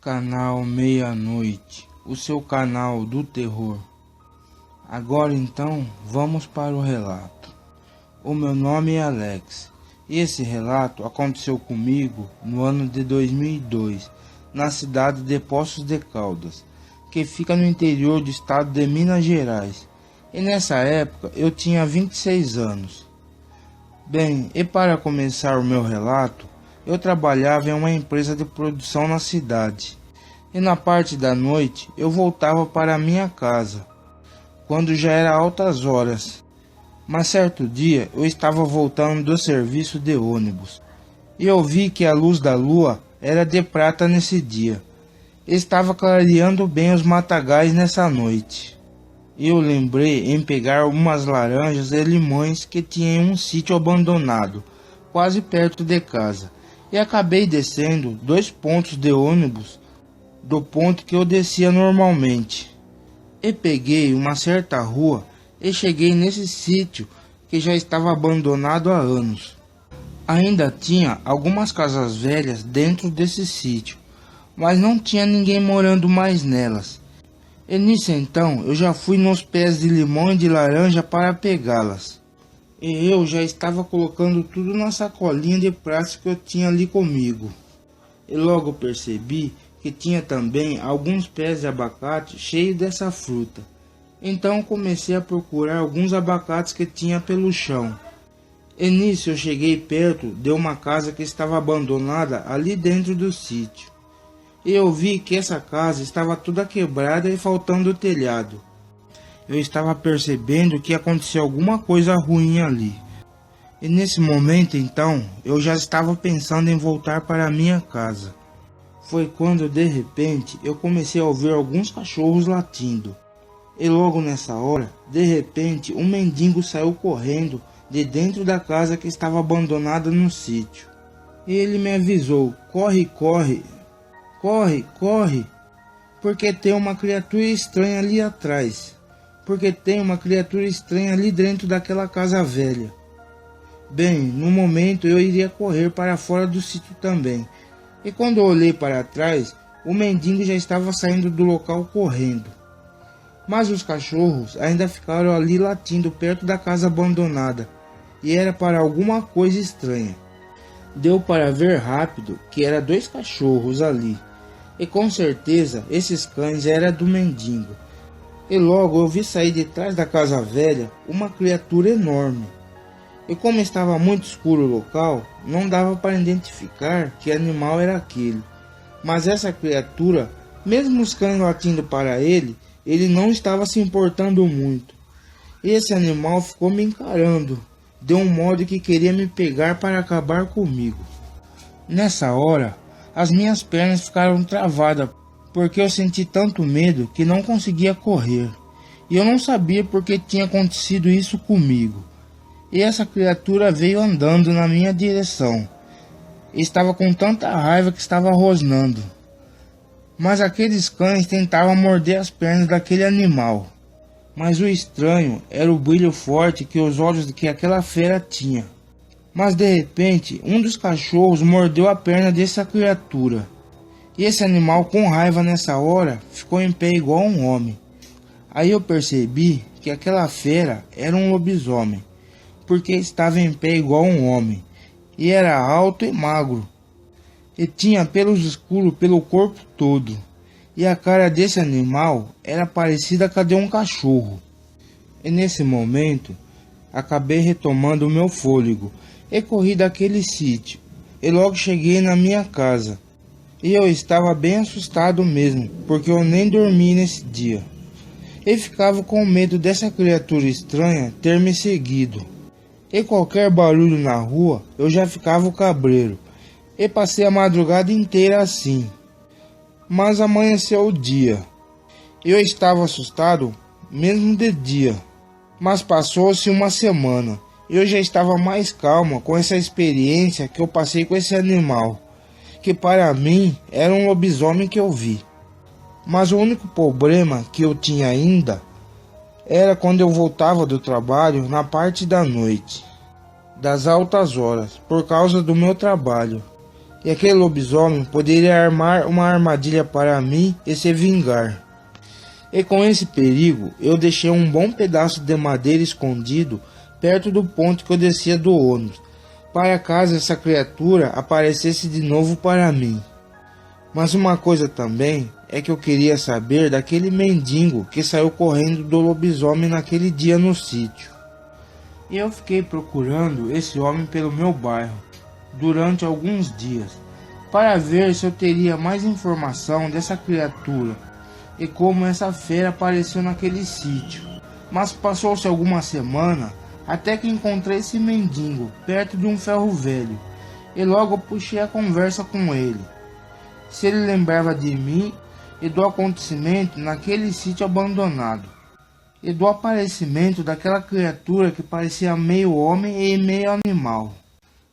Canal Meia-Noite, o seu canal do terror. Agora então, vamos para o relato. O meu nome é Alex, e esse relato aconteceu comigo no ano de 2002, na cidade de Poços de Caldas, que fica no interior do estado de Minas Gerais, e nessa época eu tinha 26 anos. Bem, e para começar o meu relato, eu trabalhava em uma empresa de produção na cidade, e na parte da noite eu voltava para a minha casa, quando já era altas horas. Mas certo dia eu estava voltando do serviço de ônibus, e eu vi que a luz da lua era de prata nesse dia. Estava clareando bem os matagais nessa noite. Eu lembrei em pegar umas laranjas e limões que tinha em um sítio abandonado, quase perto de casa, e acabei descendo 2 pontos de ônibus do ponto que eu descia normalmente. E peguei uma certa rua e cheguei nesse sítio que já estava abandonado há anos. Ainda tinha algumas casas velhas dentro desse sítio, mas não tinha ninguém morando mais nelas. E nisso então eu já fui nos pés de limão e de laranja para pegá-las. E eu já estava colocando tudo na sacolinha de plástico que eu tinha ali comigo. E logo percebi que tinha também alguns pés de abacate cheios dessa fruta. Então comecei a procurar alguns abacates que tinha pelo chão. E nisso eu cheguei perto de uma casa que estava abandonada ali dentro do sítio. E eu vi que essa casa estava toda quebrada e faltando o telhado. Eu estava percebendo que aconteceu alguma coisa ruim ali. E nesse momento então, eu já estava pensando em voltar para a minha casa. Foi quando de repente eu comecei a ouvir alguns cachorros latindo. E logo nessa hora, de repente, um mendigo saiu correndo de dentro da casa que estava abandonada no sítio. E ele me avisou: corre, corre, corre, corre, porque tem uma criatura estranha ali atrás. Porque tem uma criatura estranha ali dentro daquela casa velha. Bem, no momento eu iria correr para fora do sítio também. E quando eu olhei para trás, o mendigo já estava saindo do local correndo. Mas os cachorros ainda ficaram ali latindo perto da casa abandonada, e era para alguma coisa estranha. Deu para ver rápido que eram 2 cachorros ali, e com certeza esses cães eram do mendigo. E logo eu vi sair de trás da casa velha uma criatura enorme. E como estava muito escuro o local, não dava para identificar que animal era aquele. Mas essa criatura, mesmo os cães latindo para ele não estava se importando muito. E esse animal ficou me encarando, de um modo que queria me pegar para acabar comigo. Nessa hora, as minhas pernas ficaram travadas, porque eu senti tanto medo que não conseguia correr. E eu não sabia por que tinha acontecido isso comigo. E essa criatura veio andando na minha direção. Estava com tanta raiva que estava rosnando. Mas aqueles cães tentavam morder as pernas daquele animal. Mas o estranho era o brilho forte que os olhos que aquela fera tinha. Mas de repente, um dos cachorros mordeu a perna dessa criatura. E esse animal, com raiva nessa hora, ficou em pé igual um homem. Aí eu percebi que aquela fera era um lobisomem, porque estava em pé igual um homem, e era alto e magro, e tinha pelos escuros pelo corpo todo, e a cara desse animal era parecida com a de um cachorro. E nesse momento, acabei retomando o meu fôlego, e corri daquele sítio, e logo cheguei na minha casa. E eu estava bem assustado mesmo, porque eu nem dormi nesse dia. E ficava com medo dessa criatura estranha ter me seguido. E qualquer barulho na rua, eu já ficava cabreiro. E passei a madrugada inteira assim. Mas amanheceu o dia. Eu estava assustado, mesmo de dia. Mas passou-se uma semana. Eu já estava mais calma com essa experiência que eu passei com esse animal, que para mim era um lobisomem que eu vi. Mas o único problema que eu tinha ainda era quando eu voltava do trabalho na parte da noite, das altas horas, por causa do meu trabalho. e aquele lobisomem poderia armar uma armadilha para mim e se vingar. E com esse perigo, eu deixei um bom pedaço de madeira escondido perto do ponto que eu descia do ônibus, para caso essa criatura aparecesse de novo para mim. Mas uma coisa também é que eu queria saber daquele mendigo que saiu correndo do lobisomem naquele dia no sítio. E eu fiquei procurando esse homem pelo meu bairro durante alguns dias, para ver se eu teria mais informação dessa criatura e como essa fera apareceu naquele sítio. Mas passou-se alguma semana até que encontrei esse mendigo perto de um ferro velho, e logo puxei a conversa com ele, se ele lembrava de mim e do acontecimento naquele sítio abandonado, e do aparecimento daquela criatura que parecia meio homem e meio animal.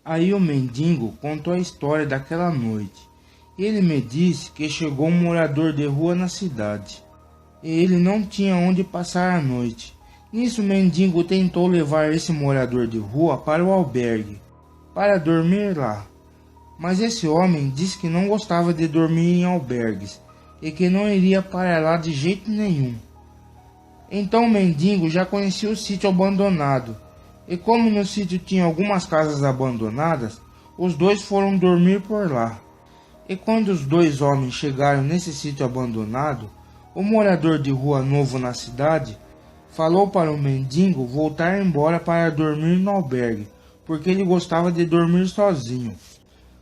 Aí o mendigo contou a história daquela noite. Ele me disse que chegou um morador de rua na cidade, e ele não tinha onde passar a noite. Nisso o mendigo tentou levar esse morador de rua para o albergue, para dormir lá. Mas esse homem disse que não gostava de dormir em albergues, e que não iria para lá de jeito nenhum. Então o mendigo já conhecia o sítio abandonado, e como no sítio tinha algumas casas abandonadas, os dois foram dormir por lá. E quando os dois homens chegaram nesse sítio abandonado, o morador de rua novo na cidade falou para o mendigo voltar embora para dormir no albergue, porque ele gostava de dormir sozinho.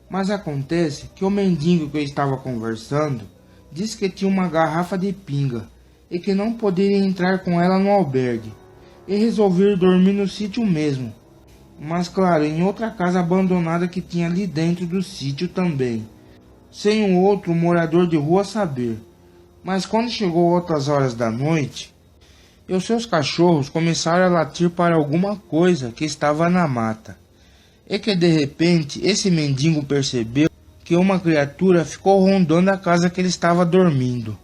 Mas acontece que o mendigo que eu estava conversando disse que tinha uma garrafa de pinga e que não poderia entrar com ela no albergue, e resolveu dormir no sítio mesmo, mas claro, em outra casa abandonada que tinha ali dentro do sítio também, sem o outro morador de rua saber. Mas quando chegou outras horas da noite, e os seus cachorros começaram a latir para alguma coisa que estava na mata, e que de repente esse mendigo percebeu que uma criatura ficou rondando a casa que ele estava dormindo.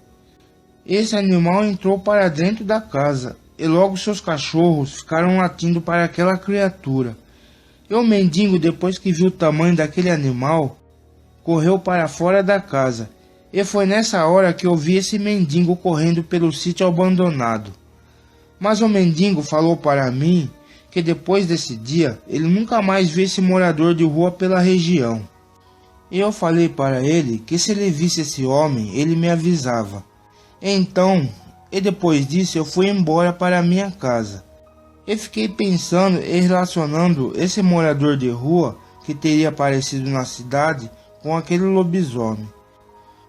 Esse animal entrou para dentro da casa, e logo seus cachorros ficaram latindo para aquela criatura. E o mendigo, depois que viu o tamanho daquele animal, correu para fora da casa, e foi nessa hora que eu vi esse mendigo correndo pelo sítio abandonado. Mas o mendigo falou para mim que depois desse dia ele nunca mais viu esse morador de rua pela região. E eu falei para ele que se ele visse esse homem, ele me avisava. Então, e depois disso eu fui embora para minha casa. E fiquei pensando e relacionando esse morador de rua que teria aparecido na cidade com aquele lobisomem.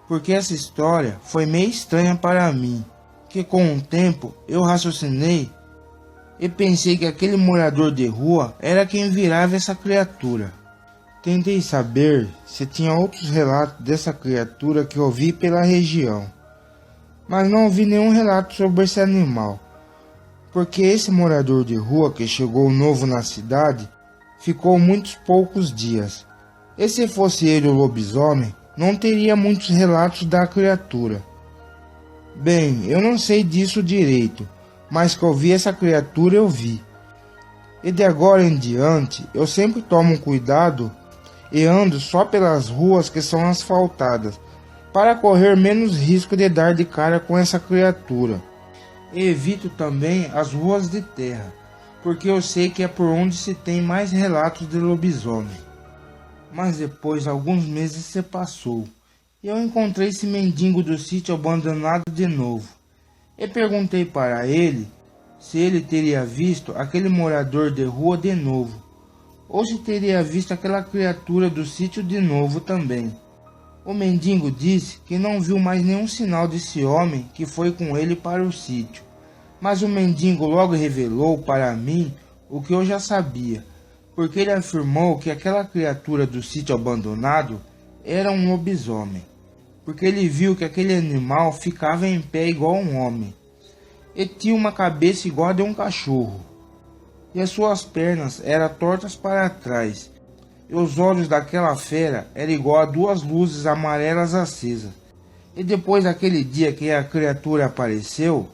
Porque essa história foi meio estranha para mim, que com o tempo eu raciocinei e pensei que aquele morador de rua era quem virava essa criatura. Tentei saber se tinha outros relatos dessa criatura que eu vi pela região, mas não ouvi nenhum relato sobre esse animal, porque esse morador de rua que chegou novo na cidade ficou muitos poucos dias, e se fosse ele o lobisomem, não teria muitos relatos da criatura. Bem, eu não sei disso direito, mas que eu vi essa criatura eu vi. E de agora em diante, eu sempre tomo cuidado e ando só pelas ruas que são asfaltadas, para correr menos risco de dar de cara com essa criatura. E evito também as ruas de terra, porque eu sei que é por onde se tem mais relatos de lobisomem. Mas depois alguns meses se passou, e eu encontrei esse mendigo do sítio abandonado de novo, e perguntei para ele se ele teria visto aquele morador de rua de novo, ou se teria visto aquela criatura do sítio de novo também. O mendigo disse que não viu mais nenhum sinal desse homem que foi com ele para o sítio, mas o mendigo logo revelou para mim o que eu já sabia, porque ele afirmou que aquela criatura do sítio abandonado era um lobisomem, porque ele viu que aquele animal ficava em pé igual um homem, e tinha uma cabeça igual a de um cachorro, e as suas pernas eram tortas para trás, e os olhos daquela fera eram igual a duas luzes amarelas acesas. E depois daquele dia que a criatura apareceu,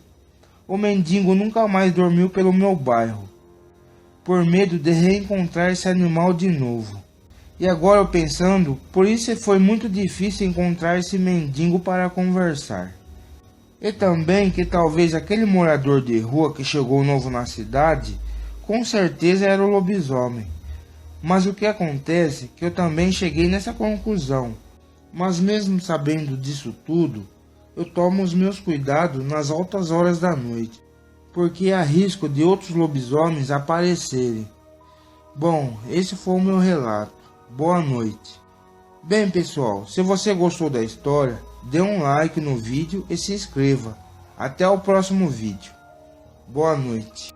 o mendigo nunca mais dormiu pelo meu bairro, por medo de reencontrar esse animal de novo. E agora eu pensando, por isso foi muito difícil encontrar esse mendigo para conversar. E também que talvez aquele morador de rua que chegou novo na cidade, com certeza era o lobisomem. Mas o que acontece é que eu também cheguei nessa conclusão. Mas mesmo sabendo disso tudo, eu tomo os meus cuidados nas altas horas da noite, porque há risco de outros lobisomens aparecerem. Bom, esse foi o meu relato. Boa noite. Bem pessoal, se você gostou da história, dê um like no vídeo e se inscreva. Até o próximo vídeo. Boa noite.